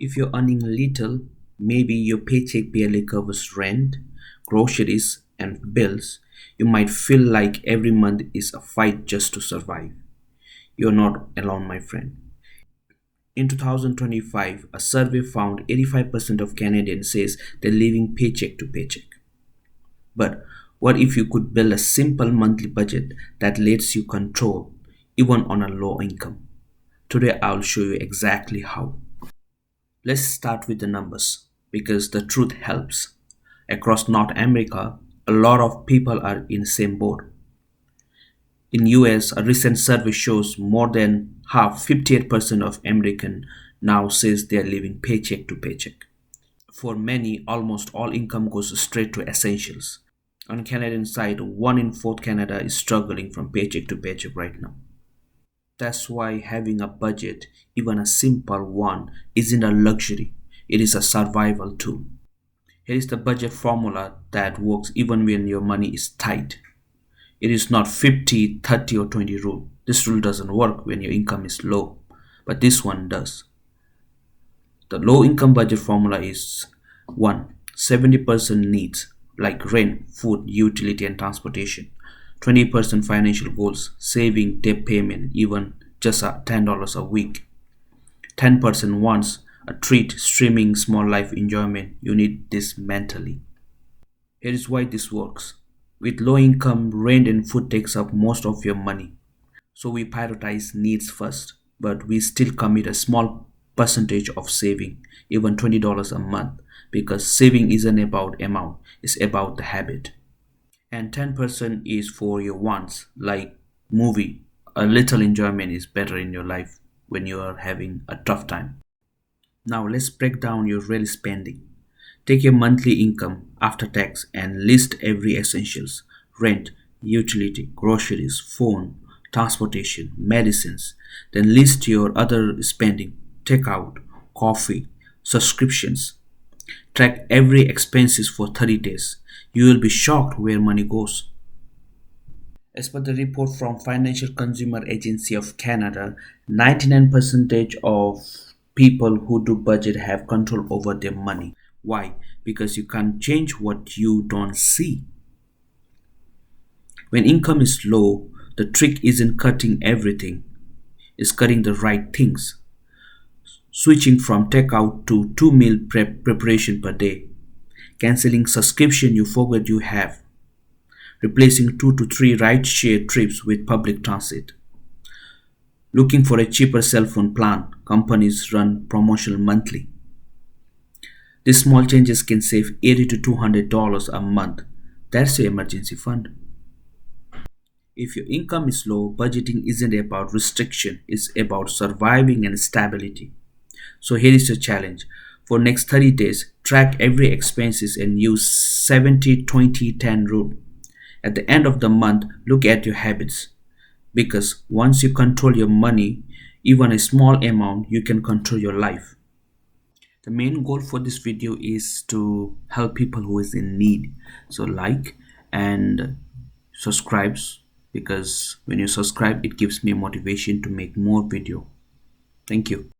If you're earning little, maybe your paycheck barely covers rent, groceries, and bills, you might feel like every month is a fight just to survive. You're not alone, my friend. In 2025, a survey found 85% of Canadians says they're living paycheck to paycheck. But what if you could build a simple monthly budget that lets you control even on a low income? Today I'll show you exactly how. Let's start with the numbers because the truth helps. Across North America, a lot of people are in the same boat. In US, a recent survey shows more than half, 58% of Americans now says they are living paycheck to paycheck. For many, almost all income goes straight to essentials. On Canadian side, 1 in 4 Canada is struggling from paycheck to paycheck right now. That's why having a budget, even a simple one, isn't a luxury. It is a survival tool. Here is the budget formula that works even when your money is tight. It is not 50, 30, or 20 rule. This rule doesn't work when your income is low, but this one does. The low income budget formula is 1. 70% needs like rent, food, utility, and transportation. 20% financial goals, saving, debt payment, even just $10 a week. 10% wants, a treat, streaming, small life enjoyment. You need this mentally. Here is why this works. With low income, rent and food takes up most of your money. So we prioritize needs first, but we still commit a small percentage of saving, even $20 a month, because saving isn't about amount, it's about the habit. And 10% is for your wants, like movie. A little enjoyment is better in your life when you are having a tough time. Now let's break down your real spending. Take your monthly income after tax and list every essentials: rent, utility, groceries, phone, transportation, medicines. Then list your other spending: takeout, coffee, subscriptions. Track every expenses for 30 days. You will be shocked where money goes. As per the report from Financial Consumer Agency of Canada, 99% of people who do budget have control over their money. Why? Because you can't change what you don't see. When income is low, the trick isn't cutting everything, it's cutting the right things. Switching from takeout to 2 meal preparation per day. Canceling subscription you forget you have. Replacing 2 to 3 ride-share trips with public transit. Looking for a cheaper cell phone plan. Companies run promotional monthly. These small changes can save $80 to $200 a month. That's your emergency fund. If your income is low, budgeting isn't about restriction, it's about surviving and stability. So here is your challenge. For next 30 days, track every expenses and use 70-20-10 rule. At the end of the month, look at your habits. Because once you control your money, even a small amount, you can control your life. The main goal for this video is to help people who is in need. So like and subscribes, because when you subscribe, it gives me motivation to make more video. Thank you.